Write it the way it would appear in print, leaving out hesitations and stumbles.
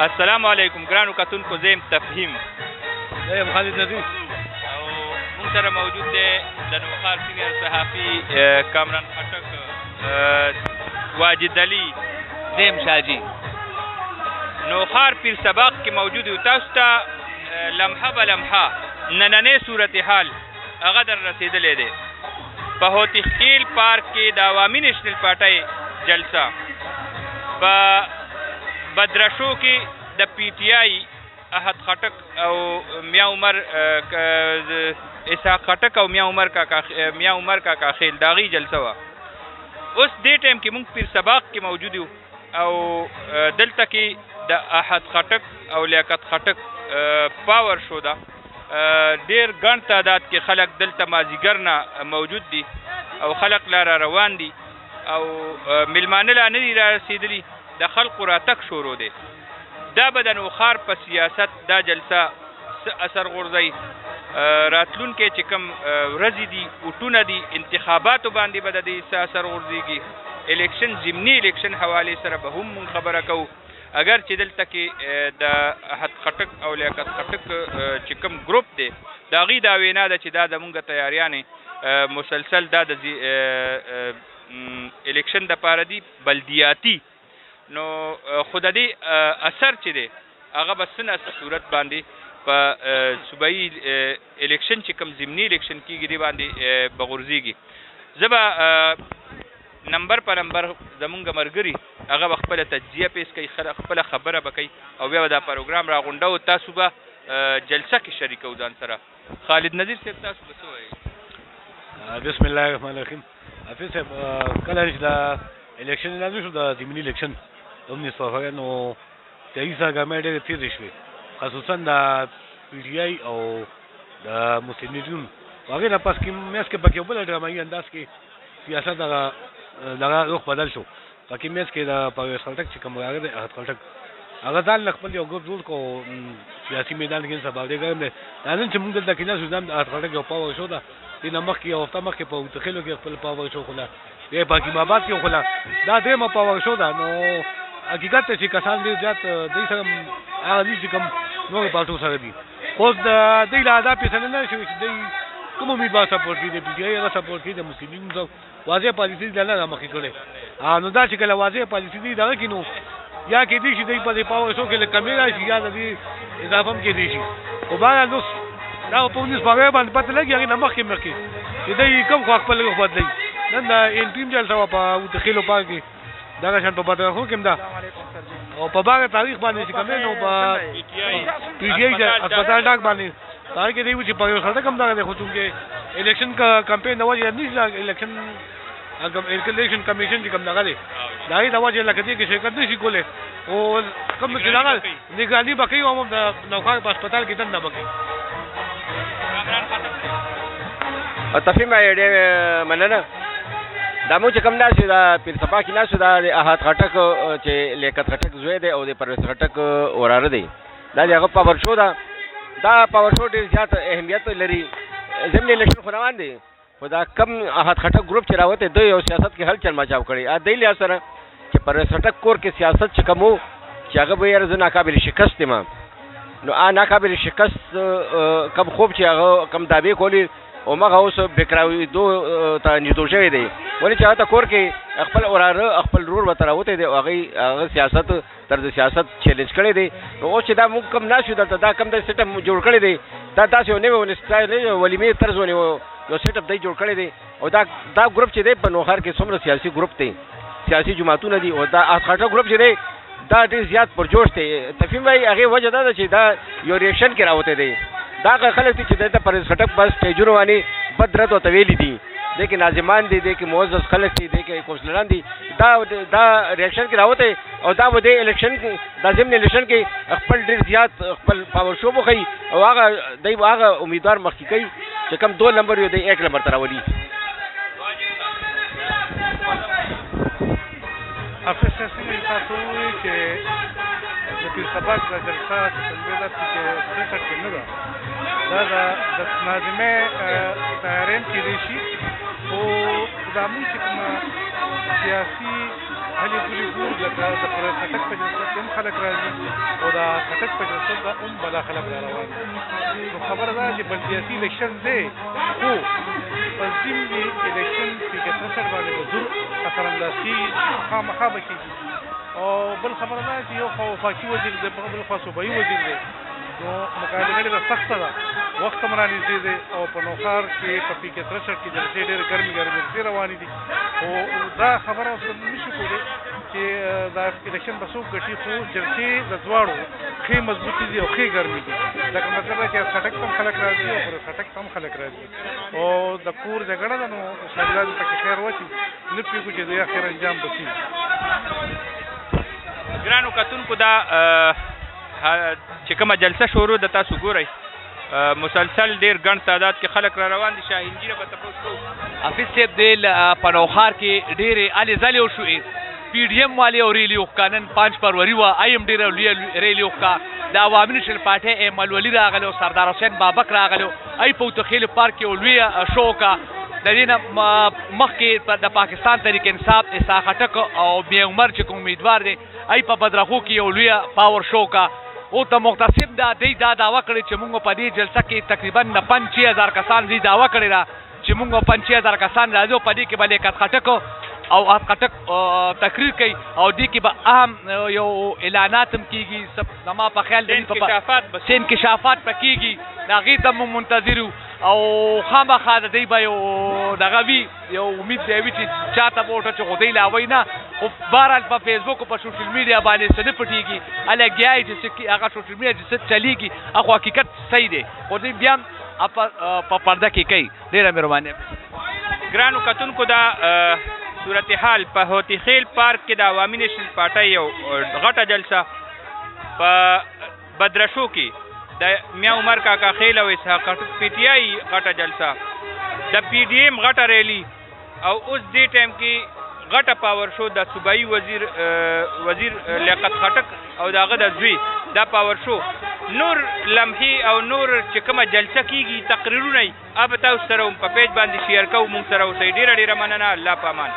السلام علیکم ګرانو کتونکو، زه یم تفهیم. زه یم خالد نذیر او موږ سره موجود دی د نوښار سینیر صحافي کامران خټک، واجد علي، زه یم شاجي. نوښار پیر سباق کې موجود یو. تاسو ته لمحه به لمحه نننی صورتحال هغه در رسېدلی دی. په هوتي خیل پارک کې د عوامي نیشنل پارټۍ جلسه، په بدرشو کې د پی ټي آی احد خټک او میا عمر اسحاق خټک او میا عمر کاکا خیل د هغې جلسه وه. اوس دې ټایم کې موږ پیر سباق کې موجود یو او دلته کې د احد خټک او لیاقت خټک پاور شو ده. ډېر ګڼ تعداد کې خلک دلته مازدیګر نه موجود دي او خلک لا را روان دي او میلمانه لا نه دي را رسېدلي، د خلقو راتګ شروع دی. دا به د نوښار په سیاست دا جلسه څه اثر غورځوي، راتلونکي چې کوم ورځې دي، اوټونه دي، انتخاباتو باندې به د دې څه اثر غورځېږي. الیکشن، ضمني الیکشن حوالې سره به هم مونږ خبره کوو. اگر چې دلته کې د احد خټک او لیاقت خټک چې کوم ګروپ دی، د هغې دا وینا ده چې دا زمونږ تیاریانې مسلسل دا د الیکشن دپاره دي بلدیاتي. نو خو د دې اثر چې دی هغه به څه صورت باندې په صوبایي الیکشن چې کوم ضمني الیکشن کېږي دې باندې به غورځېږي. زه به نمبر په نمبر زمونږ ملګري هغه به خپله تجزیه پیش کوي، خپله خبره به کوي او بیا به دا پروګرام راغونډو. تاسو به جلسه کې شریکو ځان سره. خالد نذیر صاحب، تاسو به څه وایي؟ بسم الله الرحمن الرحیم. حافظ صاحب، کله چې دا الیکشن اعلان شو، د ضمني الیکشن دومره صفحه نو تیزه سرګرمۍ ډېرې تېزې شوې، خصوصا د پی ټي آی او د مسلم لیګون. هغې نه پس کې میاشت کې پکې یو بل ډرامایي انداز کې سیاست دغه رخ بدل شو. پکې میاشت کې د پرویز خټک چې کوم راغلی دی، احد خټک، هغه ځان له خپل یو ګروپ جوړ کړو سیاسي میدان کې. سبا ډېر ګرم دی. دا نن چې موږ دلته کېناستو، دا د احد خټک یو پاور شو ده. دې نه مخکې یو هفته مخکې په اوتخیلو کې خپل پاور شو خوله، بیا په حکیم آباد کې وخوله. دا درېیمه پاور شو ده. نو حقیقت ته چې کسان ډېر زیات دوی سره هغه دي چې کوم نورې پارټو سره دي. اوس د دوی له اهداف فیصله نه شوې چې دوی کوم امیدوار سپورټ کوي. د پي ټي آی هغه سپورټ کوي، د مسلم لیګ واضح پالیسي نه ده مخکې کړې. نو دا چې کله واضح پالیسي دي دغه کې، نو یا کېدای شي دوی په دې پاور شو کې لږ کمې راشي، یا د دې اضافه هم کېدای شي. خو بهرحال اوس دا په اونیس پاور باندې پته لګي هغې نه مخکې چې دوی کوم خوا خپل رخ بدلوي. نن د ان ټیم جلسه وه په اوتخیلو پارک کې، دغه شان په بدرخو کې هم ده، او په باغ تاریخ باندې چې کوم دی نو په پي ټي آی اسپتال ډاک باندې هغې کې دی و چې پرویز خټک هم دغه دی. خو چونکې الیکشن کمپین د وجې نه شي، الیکشن کمیشن چې کوم دغه دی د هغې د وجې لکه دې کې شرکت نه شي کولی. او کوم چې دغه نګراني به کوي او هم د نوښار په اسپتال کې دنده به کوي. تفهیم یې ډېر مننه. دا موږ چې کوم ناست یو د پیر سبا کې ناست یو، دا د احد خټک چې لیاقت خټک زوی دی او د پرویز خټک وراره دی، دا د هغه پاور شو ده. دا پاور شو ډېر زیات اهمیت لري. ضمني الیکشن خو روان دی، خو دا کم احد خټک ګروپ چې راوتی دوی یو سیاست کې هلچل مچاو کړی. دې لحاظ سره چې پرویز خټک کور کې سیاست چې کوم و چې هغه به یاره زه ناقابل شکست یم، نو ناقابل شکست کم خوب چې هغه کم دعوې کولې همغه اوس بېکراوېدو ته نږدې شوی دی. ولې چې هغه ته کور کې خپل وراره خپل ورور ورته راوتی دی او هغه سیاست طرز سیاست چیلنج کړی دی. نو اوس چې دا موږ کم ناست یو دلته، دا کم د سیټ اپ جوړ کړی دی، دا داسې یو نوی سټایل ولیمې طرز یو سیټ اپ دی جوړ کړی دی. او دا ګروپ چې دی په نوښار کې څومره سیاسي ګروپ دی، سیاسي جماعتونه دي، او دا احد خټک ګروپ چې دی دا ډېر زیات پرجوش دی. تفهیم وایي هغې وجه دا ده چې دا یو ریاکشن کې راوتی دی. دا خلک دي چې د پرویز خټک په سټیجونو باندې بد رد ورته ویلي دي، دی کې ناظمان دي، دی کې معزز خلک دي، دی کې کونسلران دي. دا ریاکشن کې راوتی او دا به د الیکشن دا ضمن الیکشن کې خپل ډېر زیات خپل پاور شو وښیي او هغه دی هغه امیدوار مخکې کوي چې کوم 2 نمبر یو دی 1 نمبر ته راولي. حافظ صاحب څنګه تاسو ووایئ چې د پیر سباق د جلسه چې څنګه ده چې سیاست کې نه ده، دا د ناظمې تیاریم کېدای شي. خو دا مونږ چې کومه سیاسي هلې ګولې ګور لکه د خټک په جلسه کې هم خلک راځي او د خټک په جلسه ته هم بلا خلک را روان دي. نو خبره ده چې بلدیاتي الیکشن دی خو په ضمن الیکشن کې که ترسر باندې به زور اثرانداز کېږي خامخا به کېږي. او بل خبره ده چې یو خوا وفاقي وزیر دی بل خوا صوبایي وزیر دی نو مقابله ډېره سخته ده وخت هم رانږدې دی او په نوښار کې په پي کې ترشر کې جلسې ډېرې ګرمې جلسې روانې دي خو دا خبره اوس نشو کولی چې دا الیکشن به څوک ګټي خو جلسې د دواړو ښې مضبوطې دي او ښې ګرمې دي لکه مطلب ده چې خټک ته هم خلک راځي او پر خټک ته هم خلک راځي او د کور جګړه ده نو شاګردان پکې خیر وشي نه پوهېږو چې د اخر انجام به څه وي. ګرانو کتونکو دا چې کومه جلسه شروع ده تاسو ګورئ مسلسل ډېر ګڼ تعداد کې خلک را روان دي. شاهین جي نه به تپوس کوو حافظ صاحب دی په نوښار کې ډېرې هلې ځلې وشوې پی ډي ایم والې او ریلي وښکا نن 5 فروری وه ای هم ډېره لویه ریلي وښکا د عوامي نیشنل پارټۍ ایمل ولي راغلی او سردار حسین بابک راغلی ای په اوتخیل پارک کې یو لویه شو وکړه. د دې نه مخکې د پاکستان تحریک انصاف اسحاق خټک او بیا عمر چې کوم امیدوار دی ای په بدرخو کې یو لویه پاور شو وکړه او ته مختصب دی دا دعوه کړې چې موږ په دې جلسه کې تقریبا 5,000 کسان دې دعوه کړې ده چې موږ 5,000 کسان راځو په دې کې به لیاقت خټک او خټک تقریر کوي او دې کې به اهم یو اعلانات هم کېږي زما په خیال د انکشافات به کېږي د هغې ته مو منتظر یو او خامخا د دوی به یو دغه وي یو امید دی وي چې چاته به وټه چې خو دوی لا وایي نه خو بهرحال په فیسبوک او په سوشل میډیا باندې څه نه پټېږي هلګیا یې چې هغه سوشل میډیا چې څه چلېږي هغه حقیقت صحیح دی خو دوی بیا هم په پرده کې کوي. ډېره مهرباني. ګرانو کتونکو دا صورتحال په هوتیخیل پارک کې د عوامي نیشنل پارټۍ یو غټه جلسه په بدرشو کې د میا عمر کاکا خیل او اسحاق خټک پی ټي آی غټه جلسه د پی ډي ایم غټه ریلی او اوس دې ټایم کې غټه پاور شو د صوبایي وزیر لیاقت خټک او د هغه د زوی دا پاور شو نور لمحې او نور چې کومه جلسه کېږي تقریرونه یې تاسو سره هم په پیج باندې شیر کوو. موږ سره اوسئ. ډېره مننه. الله په امان.